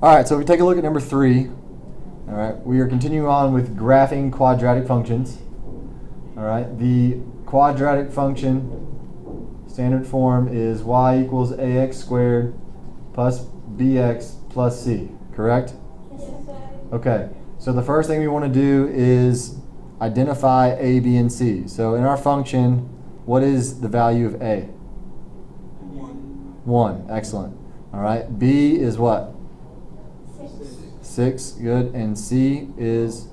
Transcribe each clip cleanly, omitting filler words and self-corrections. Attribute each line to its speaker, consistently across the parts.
Speaker 1: All right, so if we take a look at number 3, all right, we are continuing on with graphing quadratic functions. All right, the quadratic function standard form is y equals ax squared plus bx plus c, correct?
Speaker 2: Yes, sir.
Speaker 1: Okay, so the first thing we want to do is identify a, b, and c. So in our function, what is the value of a? 1, excellent. All right, b is what? 6, good, and c is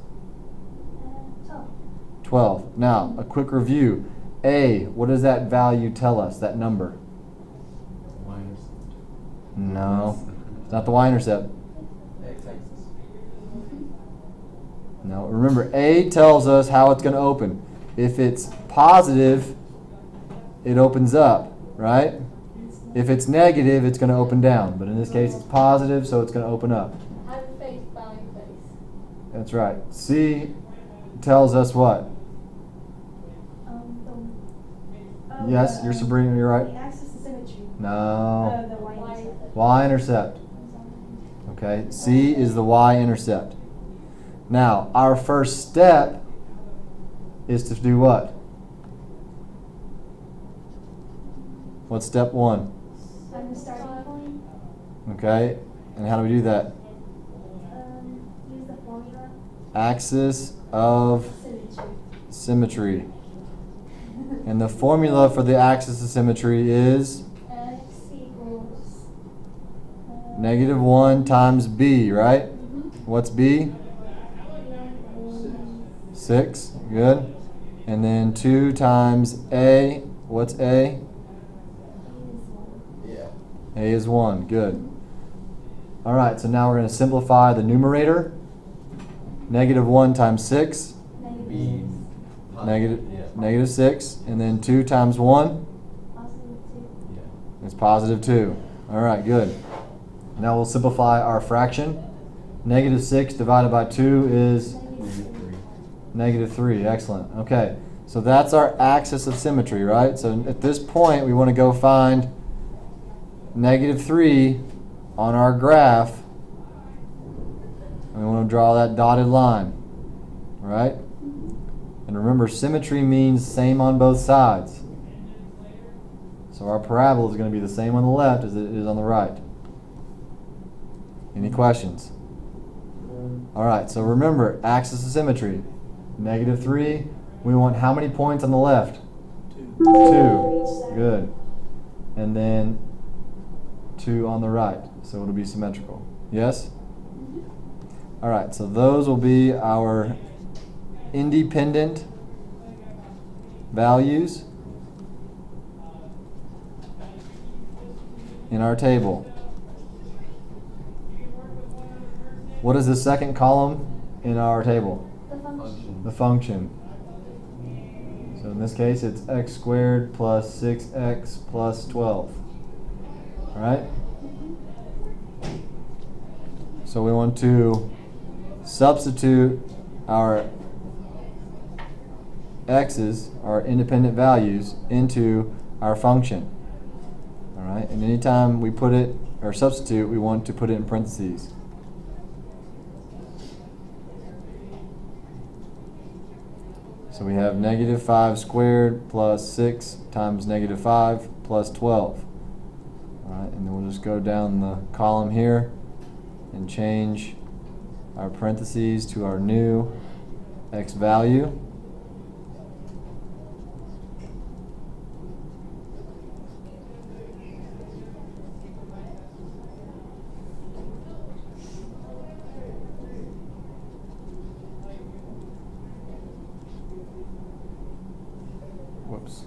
Speaker 1: 12. Now, a quick review. A, what does that value tell us, that number?
Speaker 3: Y-intercept.
Speaker 1: No, it's not the y-intercept.
Speaker 3: X-axis.
Speaker 1: No, remember, A tells us how it's going to open. If it's positive, it opens up, right? If it's negative, it's going to open down. But in this case, it's positive, so it's going to open up.
Speaker 2: Have faith by faith.
Speaker 1: That's right. C tells us what? Yes, you're Sabrina, you're right.
Speaker 4: The axis of symmetry.
Speaker 1: No.
Speaker 4: The y-intercept.
Speaker 1: Y-intercept. Okay, C is the y-intercept. Now, our first step is to do what? What's step 1?
Speaker 4: Find the starting point.
Speaker 1: Okay, and how do we do that?
Speaker 4: Use the formula.
Speaker 1: Axis of
Speaker 4: Symmetry.
Speaker 1: symmetry. And the formula for the axis of symmetry is
Speaker 2: X equals
Speaker 1: negative 1 times b, right?
Speaker 2: Mm-hmm.
Speaker 1: What's b? 6, good. And then 2 times a, what's a?
Speaker 3: Yeah.
Speaker 1: A is 1, good. All right, so now we're going to simplify the numerator. Negative 1 times 6,
Speaker 3: B.
Speaker 1: negative,
Speaker 3: Yeah.
Speaker 1: negative 6. And then 2 times 1
Speaker 3: Yeah.
Speaker 1: is positive 2. All right, good. Now we'll simplify our fraction. Negative 6 divided by 2 is negative 3. Excellent. Okay, so that's our axis of symmetry, right? So at this point, we want to go find negative 3 on our graph. And we want to draw that dotted line, right? And remember, symmetry means same on both sides. So our parabola is going to be the same on the left as it is on the right. Any questions? All right, so remember, axis of symmetry. Negative 3, we want how many points on the left? 2. Good. And then 2 on the right, so it'll be symmetrical. Yes? All right, so those will be our independent values in our table. What is the second column in our table?
Speaker 4: The function.
Speaker 1: The function. So in this case, it's x squared plus 6x plus 12. All right? So we want to substitute our x's, our independent values, into our function. All right? And anytime we put it, or substitute, we want to put it in parentheses. So we have negative 5 squared plus 6 times negative 5 plus 12. All right, and then we'll just go down the column here and change our parentheses to our new x value. Whoops.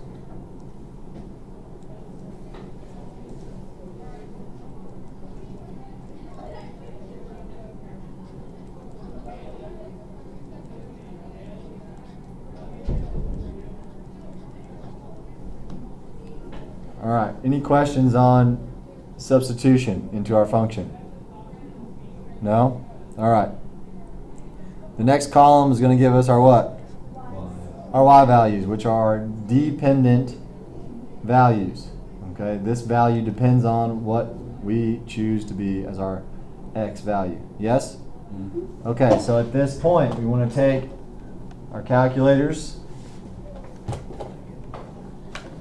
Speaker 1: All right, any questions on substitution into our function? No? All right. The next column is going to give us our what? Our y values, which are dependent values. Okay, this value depends on what we choose to be as our x value. Yes?
Speaker 4: Mm-hmm.
Speaker 1: Okay, so at this point, we want to take our calculators,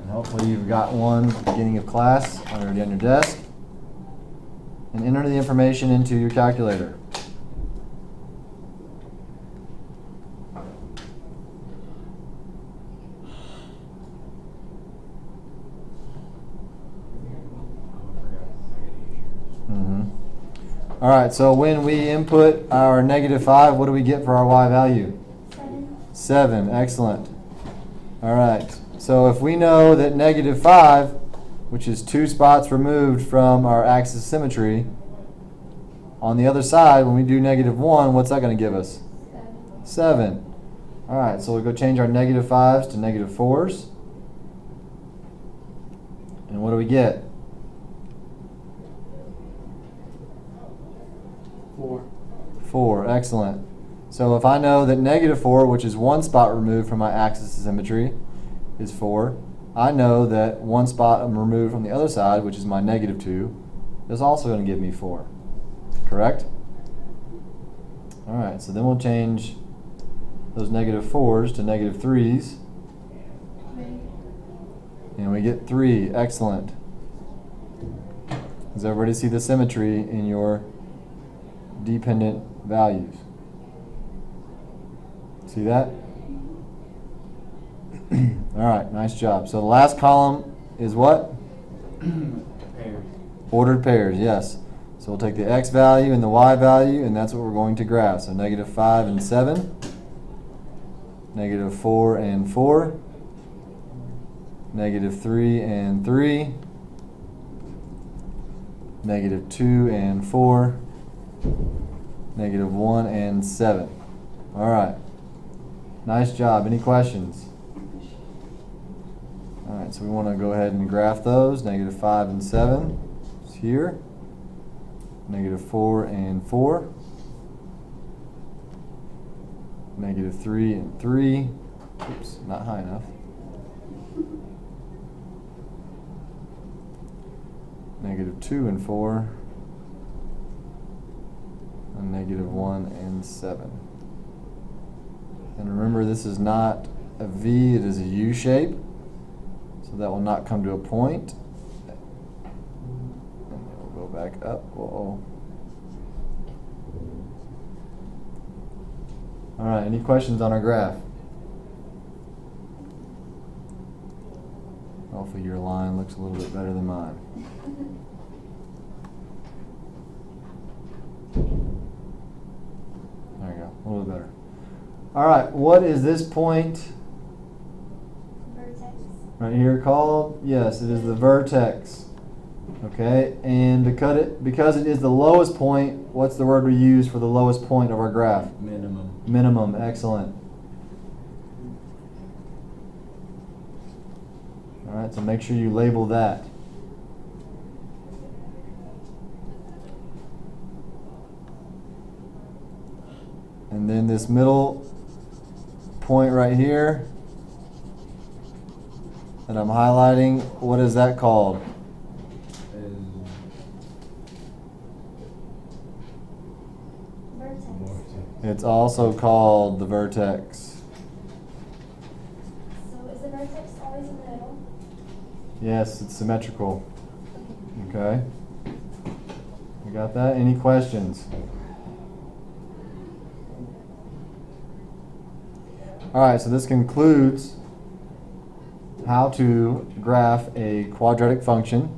Speaker 1: and hopefully you've got one at the beginning of class already on your desk, and enter the information into your calculator. All right, so when we input our -5, what do we get for our y value?
Speaker 4: 7.
Speaker 1: 7, excellent. All right, so if we know that -5, which is 2 spots removed from our axis of symmetry, on the other side, when we do -1, what's that going to give us? 7. All right, so we'll go change our -5s to -4s. And what do we get?
Speaker 3: 4.
Speaker 1: 4, excellent. So if I know that -4, which is 1 spot removed from my axis of symmetry, is 4, I know that 1 spot I'm removed from the other side, which is my -2, is also going to give me 4. Correct? All right, so then we'll change those -4s to -3s, and we get 3. Excellent. Does everybody see the symmetry in your dependent values? See that? All right, nice job. So the last column is what?
Speaker 3: Pairs.
Speaker 1: Ordered pairs, yes. So we'll take the x value and the y value, and that's what we're going to graph. So -5 and 7, -4 and 4, -3 and 3, -2 and 4, -1 and 7. All right. Nice job. Any questions? All right, so we want to go ahead and graph those. -5 and 7 is here. -4 and 4. -3 and 3. Oops, not high enough. -2 and 4. And -1 and 7. And remember, this is not a V, it is a U shape. So that will not come to a point. And we'll go back up. Whoa. All right, any questions on our graph? Hopefully your line looks a little bit better than mine. There you go, a little bit better. All right, what is this point
Speaker 4: Vertex.
Speaker 1: right here called? Yes, it is the vertex. Okay, and because it is the lowest point, what's the word we use for the lowest point of our graph?
Speaker 3: Minimum.
Speaker 1: Minimum, excellent. All right, so make sure you label that. And then this middle point right here that I'm highlighting, what is that called?
Speaker 4: Vertex.
Speaker 1: It's also called the vertex.
Speaker 4: So is the vertex always in the middle?
Speaker 1: Yes, it's symmetrical. Okay. You got that? Any questions? All right, so this concludes how to graph a quadratic function